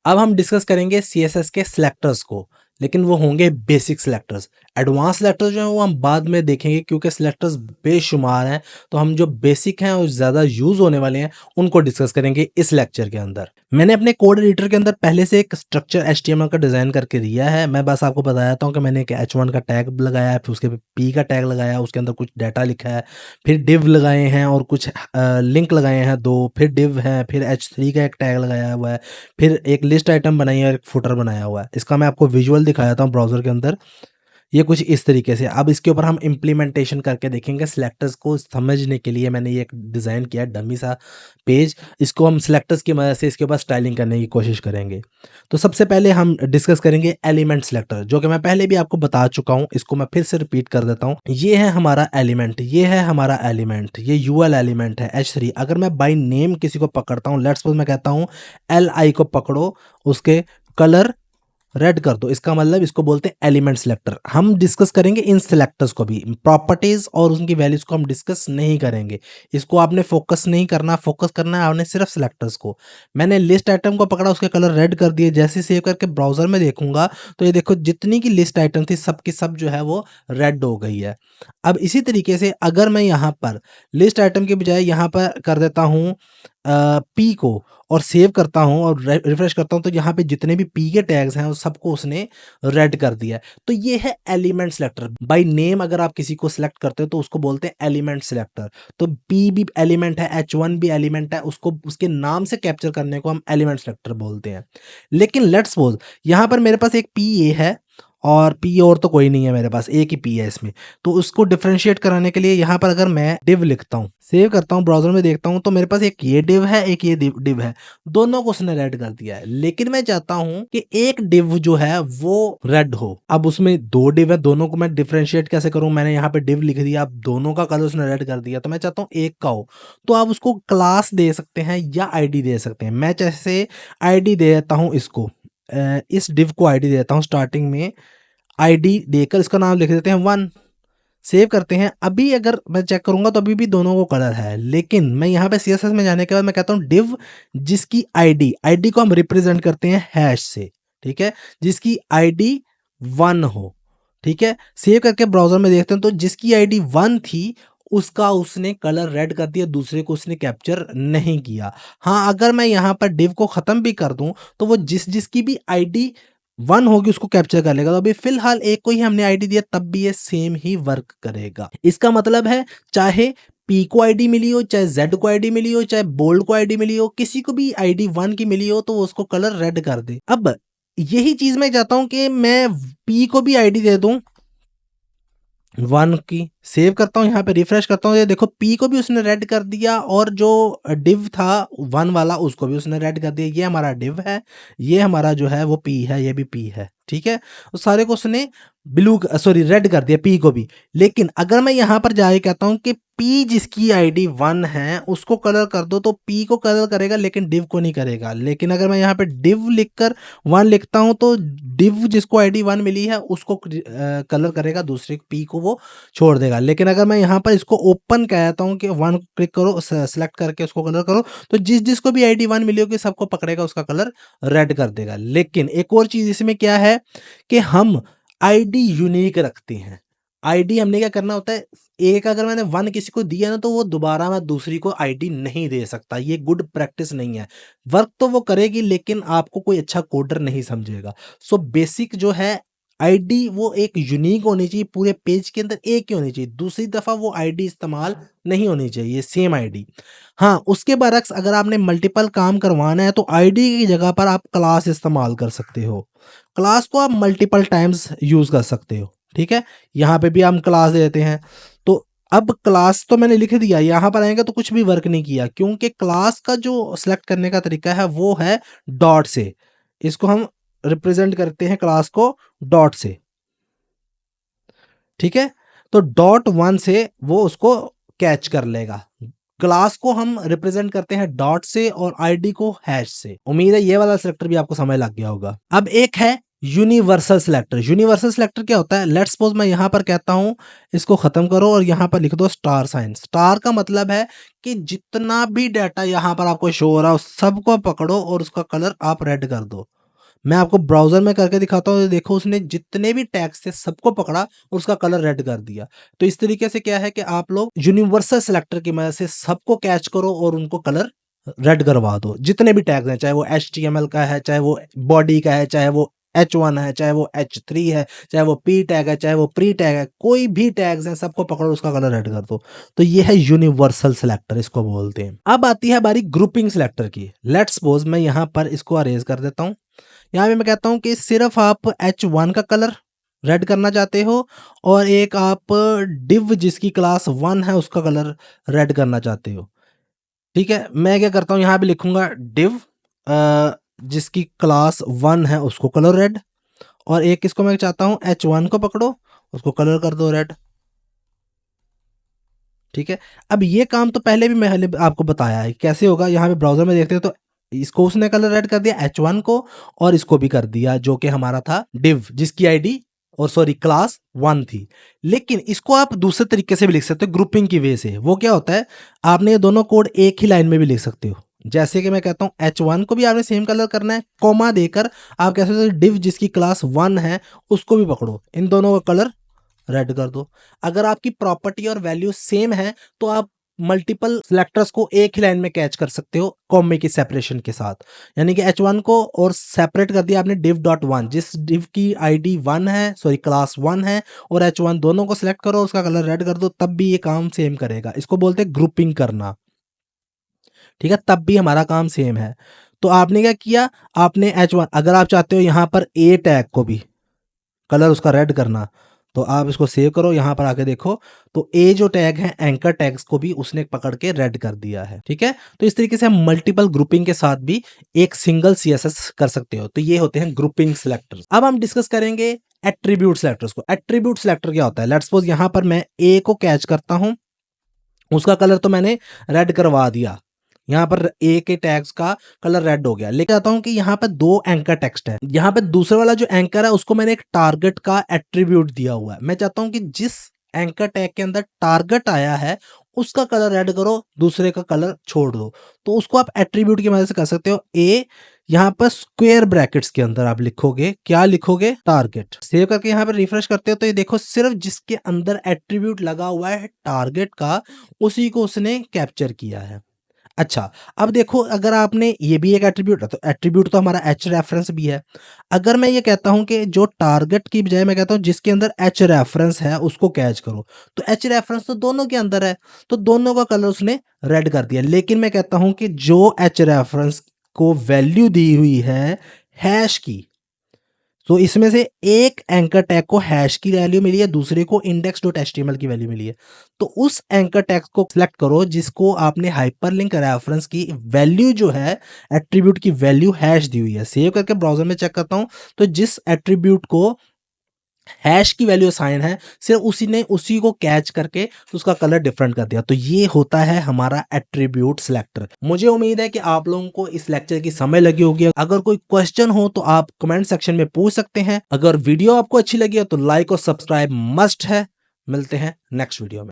अब हम डिस्कस करेंगे सीएसएस के सिलेक्टर्स को, लेकिन वो होंगे बेसिक सिलेक्टर्स। एडवांस सिलेक्टर्स जो हैं वो हम बाद में देखेंगे, क्योंकि सिलेक्टर्स बेशुमार हैं। तो हम जो बेसिक हैं और ज़्यादा यूज़ होने वाले हैं उनको डिस्कस करेंगे इस लेक्चर के अंदर। मैंने अपने कोड एडिटर के अंदर पहले से एक स्ट्रक्चर एचटीएमएल का डिज़ाइन करके दिया है। मैं बस आपको बताता हूँ कि मैंने एक h1 का टैग लगाया है, फिर उसके p का टैग लगाया है, उसके अंदर कुछ डाटा लिखा है, फिर div लगाए हैं और कुछ लिंक लगाए हैं 2, फिर div है, फिर h3 का एक टैग लगाया हुआ है, फिर एक लिस्ट आइटम बनाई है और एक फुटर बनाया हुआ है। इसका मैं आपको विजुअल दिखाया था ब्राउज़र के अंदर। ये कुछ इस तरीके से। अब इसके ऊपर हम इम्प्लीमेंटेशन करके देखेंगे। सिलेक्टर्स को समझने के लिए मैंने ये एक डिज़ाइन किया है डमी सा पेज। इसको हम सिलेक्टर्स की मदद से इसके ऊपर स्टाइलिंग करने की कोशिश करेंगे। तो सबसे पहले हम डिस्कस करेंगे एलिमेंट सिलेक्टर, जो कि मैं पहले भी आपको बता चुका हूँ। इसको मैं फिर से रिपीट कर देता हूँ। ये है हमारा एलिमेंट, ये है हमारा एलिमेंट, ये यूएल एलिमेंट है h3। अगर मैं बाय नेम किसी को पकड़ता हूँ, लेट्स सपोज मैं कहता हूँ li को पकड़ो, उसके कलर रेड कर दो, इसका मतलब इसको बोलते हैं एलिमेंट सिलेक्टर। हम डिस्कस करेंगे इन सिलेक्टर्स को भी, प्रॉपर्टीज और उनकी वैल्यूज को हम डिस्कस नहीं करेंगे। इसको आपने फोकस नहीं करना, फोकस करना है आपने सिर्फ सिलेक्टर्स को। मैंने लिस्ट आइटम को पकड़ा, उसके कलर रेड कर दिए। जैसे सेव करके ब्राउजर में देखूंगा तो ये देखो जितनी की लिस्ट आइटम थी सब की सब जो है वो रेड हो गई है। अब इसी तरीके से अगर मैं यहाँ पर लिस्ट आइटम के बजाय यहाँ पर कर देता हूँ पी को और सेव करता हूँ और रिफ्रेश करता हूँ, तो यहाँ पे जितने भी पी के टैग्स हैं उस सबको उसने रेड कर दिया है। तो ये है एलिमेंट सिलेक्टर। बाय नेम अगर आप किसी को सिलेक्ट करते हो तो उसको बोलते हैं एलिमेंट सिलेक्टर। तो पी भी एलिमेंट है, h1 भी एलिमेंट है, उसको उसके नाम से कैप्चर करने को हम एलिमेंट सिलेक्टर बोलते हैं। लेकिन लेट्स सपोज यहाँ पर मेरे पास एक पी ए है और पी और तो कोई नहीं है मेरे पास, एक ही पी है इसमें। तो उसको डिफरेंशिएट कराने के लिए यहाँ पर अगर मैं div लिखता हूँ, सेव करता हूँ, ब्राउजर में देखता हूँ, तो मेरे पास एक ये div है, एक ये div है। दोनों को उसने रेड कर दिया है। लेकिन मैं चाहता हूँ कि एक div जो है वो रेड हो। अब उसमें 2 div है, दोनों को मैं डिफरेंशिएट कैसे करूँ? मैंने यहाँ पे div लिख दिया, अब दोनों का कलर उसने रेड कर दिया, तो मैं चाहता हूँ एक का हो। तो आप उसको क्लास दे सकते हैं या आईडी दे सकते हैं। मैं जैसे आईडी दे देता हूँ इसको, इस div को आईडी देता हूँ स्टार्टिंग में, आईडी देकर इसका नाम लिख देते हैं 1, सेव करते हैं। अभी अगर मैं चेक करूंगा तो अभी भी दोनों को कलर है, लेकिन मैं यहाँ पे सीएसएस में जाने के बाद मैं कहता हूँ div जिसकी आईडी को हम रिप्रेजेंट करते हैं हैश से, ठीक है, जिसकी आईडी 1 हो, ठीक है। सेव करके ब्राउजर में देखते हैं तो जिसकी आईडी 1 थी उसका उसने कलर रेड कर दिया, दूसरे को उसने कैप्चर नहीं किया। हाँ, अगर मैं यहाँ पर div को खत्म भी कर दूं तो वो जिसकी भी आईडी 1 होगी उसको कैप्चर कर लेगा। तो अभी फिलहाल एक को ही हमने आईडी दिया, तब भी ये सेम ही वर्क करेगा। इसका मतलब है चाहे पी को आईडी मिली हो, चाहे जेड को आईडी मिली हो, चाहे बोल्ड को आईडी मिली हो, किसी को भी आईडी 1 की मिली हो तो वो उसको कलर रेड कर दे। अब यही चीज मैं चाहता हूं कि मैं पी को भी आईडी दे दूं 1 की, सेव करता हूँ, यहाँ पे रिफ्रेश करता हूँ, ये देखो पी को भी उसने रेड कर दिया और जो div था 1 वाला उसको भी उसने रेड कर दिया। ये हमारा div है, ये हमारा जो है वो पी है, ये भी पी है, ठीक है। तो सारे को उसने रेड कर दिया, पी को भी। लेकिन अगर मैं यहाँ पर जाके कहता हूँ कि पी जिसकी आईडी 1 है उसको कलर कर दो, तो पी को कलर करेगा लेकिन div को नहीं करेगा। लेकिन अगर मैं यहाँ पे div लिखकर 1 लिखता हूँ तो div जिसको आईडी 1 मिली है उसको कलर करेगा, दूसरे पी को वो छोड़ देगा। लेकिन अगर मैं यहाँ पर इसको ओपन कहता हूँ कि 1 को क्लिक करो, सेलेक्ट करके उसको कलर करो, तो जिसको भी आईडी 1 मिली होगी सबको पकड़ेगा, उसका कलर रेड कर देगा। लेकिन एक और चीज इसमें क्या है कि हम आईडी यूनिक रखते हैं। आईडी हमने क्या करना होता है, एक अगर मैंने 1 किसी को दिया ना तो वो दोबारा मैं दूसरी को आईडी नहीं दे सकता। ये गुड प्रैक्टिस नहीं है। वर्क तो वो करेगी लेकिन आपको कोई अच्छा कोडर नहीं समझेगा। सो बेसिक जो है आईडी वो एक यूनिक होनी चाहिए, पूरे पेज के अंदर एक ही होनी चाहिए। दूसरी दफा वो आईडी इस्तेमाल नहीं होनी चाहिए, सेम आईडी। हाँ, उसके बरक्स अगर आपने मल्टीपल काम करवाना है तो आईडी की जगह पर आप क्लास इस्तेमाल कर सकते हो। क्लास को आप मल्टीपल टाइम्स यूज कर सकते हो, ठीक है। यहाँ पे भी हम क्लास देते हैं। तो अब क्लास तो मैंने लिख दिया, यहाँ पर आएंगे तो कुछ भी वर्क नहीं किया, क्योंकि क्लास का जो सिलेक्ट करने का तरीका है वो है डॉट से। इसको हम रिप्रेजेंट करते हैं क्लास को डॉट से, ठीक है। तो डॉट 1 से वो उसको कैच कर लेगा। क्लास को हम रिप्रेजेंट करते हैं डॉट से और आईडी को हैश से। उम्मीद है ये वाला सिलेक्टर भी आपको समझ लग गया होगा। अब एक है यूनिवर्सल सिलेक्टर। यूनिवर्सल सिलेक्टर क्या होता है? लेट्स सपोज मैं यहाँ पर कहता हूँ इसको खत्म करो और यहाँ पर लिख दो स्टार साइन। स्टार का मतलब है कि जितना भी डाटा यहाँ पर आपको शो हो रहा है उस सबको पकड़ो और उसका कलर आप रेड कर दो। मैं आपको ब्राउज़र में करके दिखाता हूँ, देखो उसने जितने भी टैग्स थे सबको पकड़ा और उसका कलर रेड कर दिया। तो इस तरीके से क्या है कि आप लोग यूनिवर्सल सिलेक्टर की मदद से सबको कैच करो और उनको कलर रेड करवा दो। जितने भी टैग्स हैं, चाहे वो एचटीएमएल का है, चाहे वो बॉडी का है, चाहे वो H1 है, चाहे वो H3 है, चाहे वो P टैग है, चाहे वो प्री टैग है, कोई भी टैग्स हैं सबको पकड़ो उसका कलर रेड कर दो। तो ये है यूनिवर्सल सिलेक्टर, इसको बोलते हैं। अब आती है बारी ग्रुपिंग सिलेक्टर की। लेट्स सपोज मैं यहाँ पर इसको अरेज कर देता हूँ। यहाँ पे मैं कहता हूँ कि सिर्फ आप H1 का कलर रेड करना चाहते हो और एक आप डिव जिसकी क्लास 1 है उसका कलर रेड करना चाहते हो। ठीक है, मैं क्या करता हूँ यहाँ पे लिखूंगा डिव जिसकी क्लास 1 है उसको कलर रेड, और एक इसको मैं चाहता हूँ H1 को पकड़ो उसको कलर कर दो रेड। ठीक है, अब ये काम तो पहले भी मैंने आपको बताया है कैसे होगा। यहाँ पे ब्राउजर में देखते हो तो इसको उसने कलर रेड कर दिया H1 को, और इसको भी कर दिया जो कि हमारा था डिव जिसकी आईडी और सॉरी क्लास 1 थी। लेकिन इसको आप दूसरे तरीके से भी लिख सकते हो ग्रुपिंग की वजह से। वो क्या होता है, आपने ये दोनों कोड एक ही लाइन में भी लिख सकते हो। जैसे कि मैं कहता हूँ H1 को भी आपने सेम कलर करना है, कॉमा देकर आप कह सकते हो डिव जिसकी क्लास 1 है उसको भी पकड़ो, इन दोनों का कलर रेड कर दो। अगर आपकी प्रॉपर्टी और वैल्यू सेम है तो आप मल्टीपल सिलेक्टर्स को एक ही लाइन में कैच कर सकते हो कॉमे की सेपरेशन के साथ। यानी कि H1 को और सेपरेट कर दिया आपने div डॉट 1, जिस div की आईडी 1 है सॉरी क्लास 1 है, और H1 दोनों को सिलेक्ट करो उसका कलर रेड कर दो, तब भी ये काम सेम करेगा। इसको बोलते हैं ग्रुपिंग करना। ठीक है, तब भी हमारा काम सेम है। तो आपने क्या किया, आपने H1 अगर आप चाहते हो यहाँ पर ए टैग को भी कलर उसका रेड करना, तो आप इसको सेव करो, यहाँ पर आके देखो तो ए जो टैग है एंकर टैग्स को भी उसने पकड़ के रेड कर दिया है। ठीक है, तो इस तरीके से हम मल्टीपल ग्रुपिंग के साथ भी एक सिंगल सीएसएस कर सकते हो। तो ये होते हैं ग्रुपिंग सिलेक्टर्स। अब हम डिस्कस करेंगे एट्रीब्यूट सिलेक्टर्स को। एट्रीब्यूट सिलेक्टर क्या होता है, लेट्स सपोज यहाँ पर मैं ए को कैच करता हूँ, उसका कलर तो मैंने रेड करवा दिया, यहाँ पर ए के टैग्स का कलर रेड हो गया। लेकिन चाहता हूं कि यहाँ पे दो एंकर टेक्स्ट है, यहाँ पे दूसरे वाला जो एंकर है उसको मैंने एक टारगेट का एट्रीब्यूट दिया हुआ है। मैं चाहता हूं कि जिस एंकर टैग के अंदर टारगेट आया है उसका कलर रेड करो, दूसरे का कलर छोड़ दो। तो उसको आप एट्रीब्यूट की मदद से कर सकते हो। ए यहाँ पर स्क्वायर ब्रैकेट्स के अंदर आप लिखोगे, क्या लिखोगे, टारगेट। सेव करके यहाँ पर रिफ्रेश करते हो तो ये देखो सिर्फ जिसके अंदर एट्रीब्यूट लगा हुआ है टारगेट का उसी को उसने कैप्चर किया है। अच्छा, अब देखो अगर आपने ये भी एक एट्रीब्यूट है तो एट्रीब्यूट तो हमारा एच रेफरेंस भी है। अगर मैं ये कहता हूं कि जो टारगेट की बजाय मैं कहता हूं जिसके अंदर एच रेफरेंस है उसको कैच करो, तो एच रेफरेंस तो दोनों के अंदर है, तो दोनों का कलर उसने रेड कर दिया। लेकिन मैं कहता हूं कि जो एच रेफरेंस को वैल्यू दी हुई है हैश की, तो इसमें से एक एंकर टैग को हैश की वैल्यू मिली है, दूसरे को इंडेक्स डॉट एचटीएमएल की वैल्यू मिली है। तो उस एंकर टैग को सिलेक्ट करो जिसको आपने हाइपरलिंक रेफरेंस की वैल्यू जो है एट्रीब्यूट की वैल्यू हैश दी हुई है। सेव करके ब्राउजर में चेक करता हूं तो जिस एट्रीब्यूट को हैश की वैल्यू असाइन है सिर्फ उसी ने उसी को कैच करके तो उसका कलर डिफरेंट कर दिया। तो ये होता है हमारा एट्रीब्यूट सिलेक्टर। मुझे उम्मीद है कि आप लोगों को इस लेक्चर की समय लगी होगी। अगर कोई क्वेश्चन हो तो आप कमेंट सेक्शन में पूछ सकते हैं। अगर वीडियो आपको अच्छी लगी है तो लाइक और सब्सक्राइब मस्ट है। मिलते हैं नेक्स्ट वीडियो में।